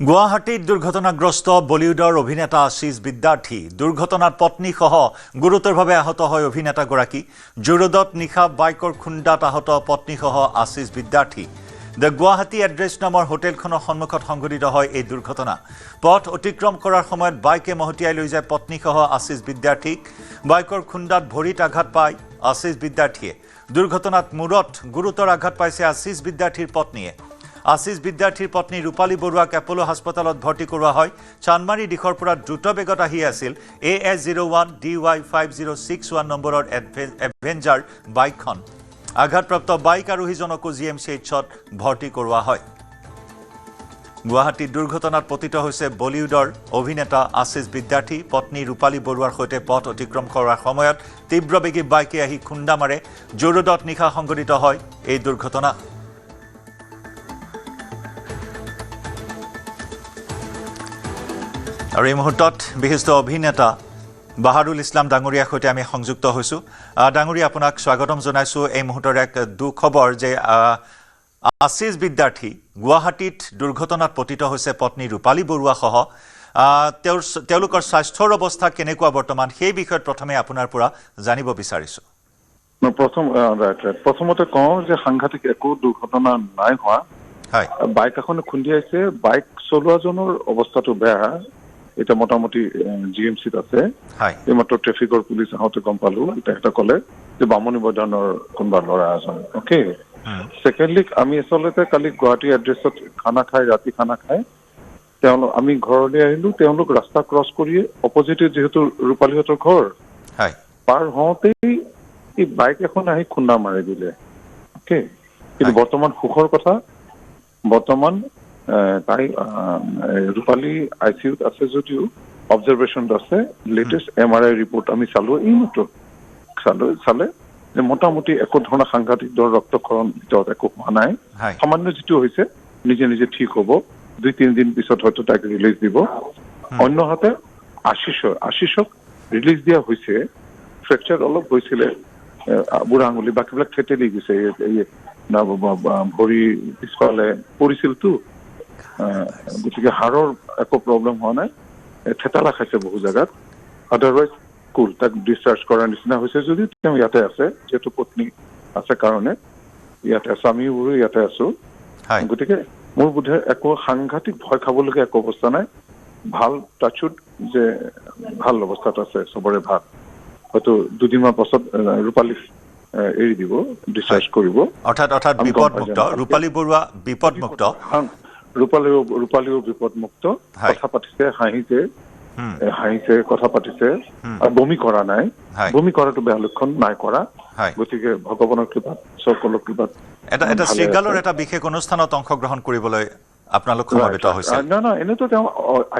গুৱাহাটীত দুৰ্ঘটনাগ্ৰস্ত বলিউডৰ অভিনেতা আশিষ বিদ্যাৰ্থী দুৰ্ঘটনাত পত্নীসহ গুৰুতৰভাৱে আহত হয় অভিনেতাগৰাকী জোৰদত নিশা বাইকৰ খুন্দাত আহত পত্নীসহ আশিষ বিদ্যাৰ্থী দ্য গুৱাহাটী এড্ৰেছ নামৰ হোটেলখনৰ সন্মুখত সংঘটিত হয় এই দুৰ্ঘটনা পথ অতিক্ৰম কৰাৰ সময়ত বাইকে মহতিয়াই লৈ যায় পত্নীসহ আশিষ বিদ্যাৰ্থীক বাইকৰ খুন্দাত ভৰিত আঘাত পায় আশিষ বিদ্যাৰ্থীয়ে দুৰ্ঘটনাত মূৰত গুৰুতৰ আঘাত পাইছে আশিষ বিদ্যাৰ্থীৰ পত্নীয়ে আশিষ বিদ্যাৰ্থীৰ পত্নী ৰূপালী বৰুৱাক এপলো হাস্পতালত ভৰ্তি কৰোৱা হয় চানমাৰী দিশৰ পৰা দ্ৰুত বেগত আহি আছিল AS01 DY5061 নম্বৰৰ এডভেঞ্চাৰ বাইকখন আঘাতপ্ৰাপ্ত বাইক আৰোহীজনকো GMCHত ভৰ্তি কৰোৱা হয় গুৱাহাটীত দুৰ্ঘটনাত পতিত হৈছে বলিউডৰ অভিনেতা আশিষ বিদ্যাৰ্থী পত্নী ৰূপালী বৰুৱাৰ সৈতে পথ অতিক্ৰম কৰাৰ সময়ত তীব্ৰবেগী বাইকে আহি খুন্দা মাৰে জোৰদত নিশা সংঘটিত হয় এই দুৰ্ঘটনা আৰু এই মুহূৰ্তত বিশিষ্ট অভিনেতা বাহাৰুল ইছলাম ডাঙৰীয়াৰ সৈতে আমি সংযুক্ত হৈছোঁ ডাঙৰীয়া আপোনাক স্বাগতম জনাইছোঁ এই মুহূৰ্তৰ এক দুখবৰ যে আশিষ বিদ্যাৰ্থী গুৱাহাটীত দুৰ্ঘটনাত পতিত হৈছে পত্নী ৰূপালী বৰুৱাসহ তেওঁলোকৰ স্বাস্থ্যৰ অৱস্থা কেনেকুৱা বৰ্তমান সেই বিষয়ত প্ৰথমে আপোনাৰ পৰা জানিব বিচাৰিছোঁ প্ৰথমতে কওঁ যে সাংঘাতিক একো দুৰ্ঘটনা নাই হোৱা বাইক এখন খুন্দিয়াইছে বাইক চলোৱাজনৰ অৱস্থাটো বেয়া এটা মোটামুটি GMCত আছে এইমাত্ৰ ট্ৰেফিকৰ পুলিচ আহোঁতে গম পালো তেখেতে ক'লে যে বামুণী বজাৰৰ কোনোবা ল'ৰা এজন অ'কে ছেকেণ্ডলি আমি আচলতে কালি গুৱাহাটী এড্ৰেছত ৰাতি খানা খাই আমি ঘৰলৈ আহিলো তেওঁলোক ৰাস্তা ক্ৰছ কৰি অপজিটে যিহেতু ৰূপালীহঁতৰ ঘৰ পাৰ হওঁতেই এই বাইক এখন আহি খুন্দা মাৰি দিলে অ'কে কিন্তু বৰ্তমান সুখৰ কথা বৰ্তমান তাই ৰূপালী ICUত আছে যদিও অবজাৰভেশ্যনত আছে লেটেষ্ট MRI ৰিপৰ্ট আমি চালো এই মাত্ৰ চালে যে মোটামুটি একো ধৰণৰ সাংঘাতিক ৰক্তক্ষৰণ ভিতৰত একো হোৱা নাই সামান্য যিটো হৈছে নিজে নিজে ঠিক হ'ব 2-3 দিন পিছত হয়তো তাক ৰিলিজ দিব অন্যহাতে আশিষক ৰিলিজ দিয়া হৈছে ফ্ৰেকচাৰ অলপ হৈছিলে বুঢ়া আঙুলি বাকীবিলাক থেতেলি গৈছে ভৰি পিছফালে পৰিছিলতো গতিকে হাড়ৰ একো প্ৰব্লেম হোৱা নাই থেতালা খাইছে বহু জেগাত আদাৰৱাইজ কুল তাক ডিscharge কৰাৰ নিচিনা হৈছে যদি তেওঁ ইয়াতে আছে যিহেতু পত্নী আছে কাৰণে ইয়াতে আছে আমিও ইয়াতে আছো গতিকে মোৰ বোধে একো সাংঘাতিক ভয় খাবলগীয়া একো অৱস্থা নাই ভাল টাচুড যে ভাল অৱস্থাত আছে চবৰে ভাল হয়তো দুদিনমান পাছত ৰূপালী এৰি দিব ডিscharge কৰিব অৰ্থাৎ বিপদমুক্ত ৰূপালী বৰুৱা বিপদমুক্ত ৰূপালীও বিপদমুক্ত কথা পাতিছে হাঁহিছে কথা পাতিছে আৰু বমি কৰা নাই বমি কৰাটো বেয়া লক্ষণ নাই কৰা গতিকে ভগৱানৰ কৃপাত সকলৰ কৃপাত এটা শৃংখলাৰ এটা বিশেষ অনুষ্ঠানত অংশগ্ৰহণ কৰিবলৈ আপোনালোক সমবেত হৈছে না এনেতো তেওঁ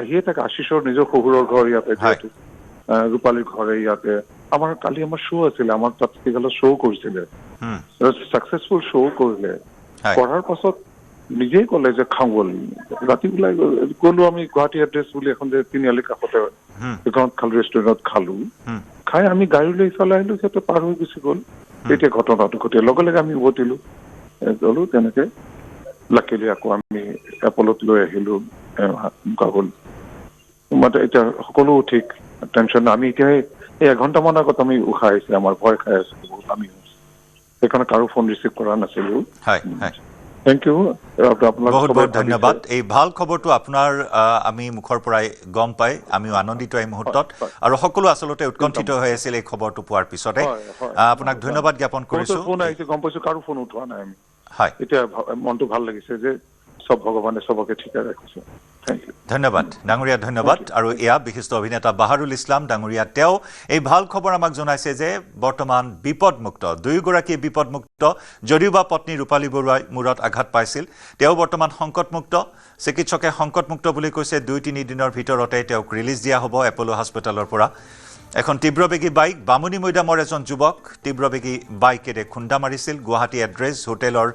আহিয়ে থাকে আশিষৰ নিজৰ শহুৰৰ ঘৰ ইয়াতে যিহেতু ৰূপালীৰ ঘৰে ইয়াতে আমাৰ কালি আমাৰ শ্ব' আছিলে আমাৰ তাত শ্ব' কৰিছিলে ছাকচেছফুল শ্ব' কৰিলে কৰাৰ পাছত নিজেই ক'লে যে খাওঁ গ'ল ৰাতি ওলাই গ'লো আমি গুৱাহাটী এড্ৰেছ বুলি এখন যে তিনিআলি কাষতে সেইখনত খালো ৰেষ্টুৰেণ্টত খালো খাই আমি গাড়ীলৈ ইফালে আহিলো সিহঁতে পাৰ হৈ গুচি গ'ল তেতিয়া ঘটনাটো ঘটিলে লগে লগে আমি উভতিলো গ'লো তেনেকে লাকিলি আকৌ আমি এপলত লৈ আহিলো হ'ল এতিয়া সকলো ঠিক টেনশ্যন আমি এতিয়া এই এঘণ্টামান আগত আমি উশাহ আহিছে আমাৰ ভয় খাই আছো বহুত আমি সেইকাৰণে কাৰো ফোন ৰিচিভ কৰা নাছিলো Thank you. বহুত ধন্যবাদ এই ভাল খবৰটো আপোনাৰ আমি মুখৰ পৰাই গম পাই আমিও আনন্দিত এই মুহূৰ্তত আৰু সকলো আচলতে উৎকণ্ঠিত হৈ আছিল এই খবৰটো পোৱাৰ পিছতে আপোনাক ধন্যবাদ জ্ঞাপন কৰিছোঁ ফোন আহিছে গম পাইছোঁ কাৰো ফোন উঠোৱা নাই আমি এতিয়া মনটো ভাল লাগিছে যে সব ভগৱানে সবকে ঠিকে ৰাখিছে ধন্যবাদ ডাঙৰীয়া ধন্যবাদ আৰু এয়া বিশিষ্ট অভিনেতা বাহাৰুল ইছলাম ডাঙৰীয়া তেওঁ এই ভাল খবৰ আমাক জনাইছে যে বৰ্তমান বিপদমুক্ত দুয়োগৰাকী বিপদমুক্ত যদিও বা পত্নী ৰূপালী বৰুৱাই মূৰত আঘাত পাইছিল তেওঁ বৰ্তমান সংকটমুক্ত চিকিৎসকে সংকটমুক্ত বুলি কৈছে 2-3 দিনৰ ভিতৰতে তেওঁক ৰিলিজ দিয়া হ'ব এপলো হাস্পতালৰ পৰা এখন তীব্ৰবেগী বাইক বামুণী মৈদামৰ এজন যুৱক তীব্ৰবেগী বাইকেৰে খুন্দা মাৰিছিল গুৱাহাটী এড্ৰেছ হোটেলৰ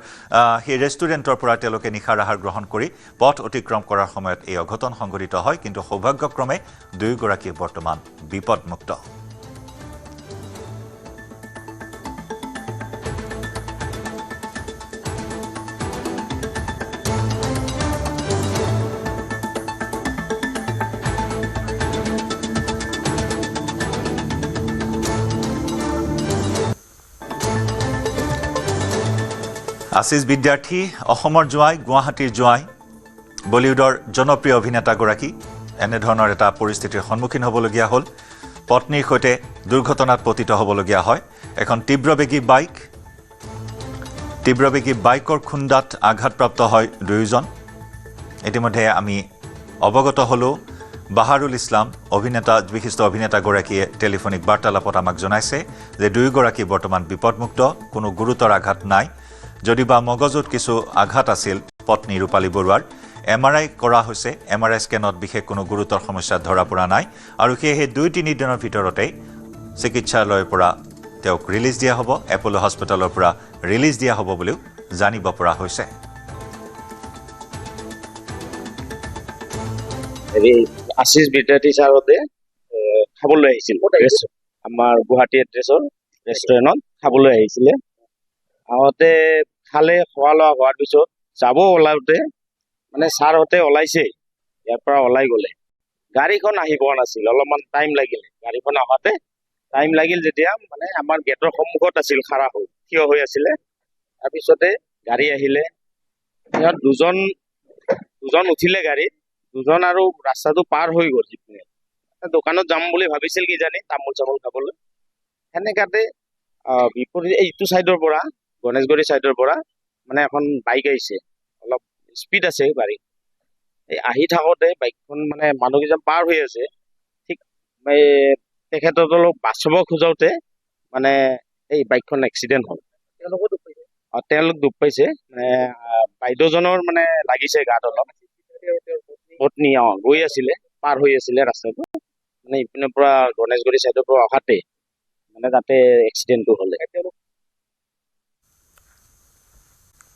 সেই ৰেষ্টুৰেণ্টৰ পৰা তেওঁলোকে নিশাৰ আহাৰ গ্ৰহণ কৰি পথ অতিক্ৰম কৰাৰ সময়ত এই অঘটন সংঘটিত হয় কিন্তু সৌভাগ্যক্ৰমে দুয়োগৰাকী বৰ্তমান বিপদমুক্ত আশিষ বিদ্যাৰ্থী অসমৰ জোৱাই গুৱাহাটীৰ জোৱাই বলিউডৰ জনপ্ৰিয় অভিনেতাগৰাকী এনেধৰণৰ এটা পৰিস্থিতিৰ সন্মুখীন হ'বলগীয়া হ'ল পত্নীৰ সৈতে দুৰ্ঘটনাত পতিত হ'বলগীয়া হয় এখন তীব্ৰবেগী বাইকৰ খুন্দাত আঘাতপ্ৰাপ্ত হয় দুয়োজন ইতিমধ্যে আমি অৱগত হ'লো বাহাৰুল ইছলাম বিশিষ্ট অভিনেতাগৰাকীয়ে টেলিফোনিক বাৰ্তালাপত আমাক জনাইছে যে দুয়োগৰাকী বৰ্তমান বিপদমুক্ত কোনো গুৰুতৰ আঘাত নাই যদিবা মগজুত কিছু আঘাত আছিল পত্নী ৰূপালী বৰুৱাৰ MRI কৰা হৈছে MRI স্কেনত বিশেষ কোনো গুৰুতৰ সমস্যা ধৰা পৰা নাই আৰু সেয়েহে 2-3 দিনৰ ভিতৰতে চিকিৎসালয়ৰ পৰা তেওঁক ৰিলিজ দিয়া হ'ব এপ'লো হস্পিটেলৰ পৰা ৰিলিজ দিয়া হ'ব বুলিও জানিব পৰা হৈছে আশিষ বিদ্যাৰ্থী ছাৰতে খাবলৈ আহিছিল আমাৰ গুৱাহাটী এড্ৰেছৰ ৰেষ্টুৰেণ্টত খাবলৈ আহিছিলে আহোঁতে খালে খোৱা লোৱা হোৱাৰ পিছত যাব ওলাওঁতে মানে ছাৰহঁতে ওলাইছে ইয়াৰ পৰা ওলাই গ'লে গাড়ীখন আহি পোৱা নাছিল অলপমান টাইম লাগিলে গাড়ীখন আহোঁতে টাইম লাগিল যেতিয়া মানে আমাৰ গেটৰ সন্মুখত আছিল খাৰা হৈ থিয় হৈ আছিলে তাৰপিছতে গাড়ী আহিলে সিহঁত দুজন উঠিলে গাড়ীত দুজন আৰু ৰাস্তাটো পাৰ হৈ গ'ল যিপিনে দোকানত যাম বুলি ভাবিছিল কিজানি তামোল চামোল খাবলৈ সেনেকাতে বিপৰীত এইটো চাইডৰ পৰা গণেশগুৰি চাইডৰ পৰা মানে এখন বাইক আহিছে অলপ স্পীড আছে গাড়ী এই আহি থাকোঁতে বাইকখন মানে মানুহকেইজন পাৰ হৈ আছে ঠিক তেখেতক অলপ বাচাব খোজাওঁতে মানে এই বাইকখন এক্সিডেণ্ট হ'ল তেওঁলোক দুখ পাইছে মানে বাইদেউজনৰ মানে লাগিছে গাত অলপ পত্নী গৈ আছিলে পাৰ হৈ আছিলে ৰাস্তাটো মানে ইপিনৰ পৰা গণেশগুৰি চাইডৰ পৰা অহাতে মানে তাতে এক্সিডেণ্টটো হ'লে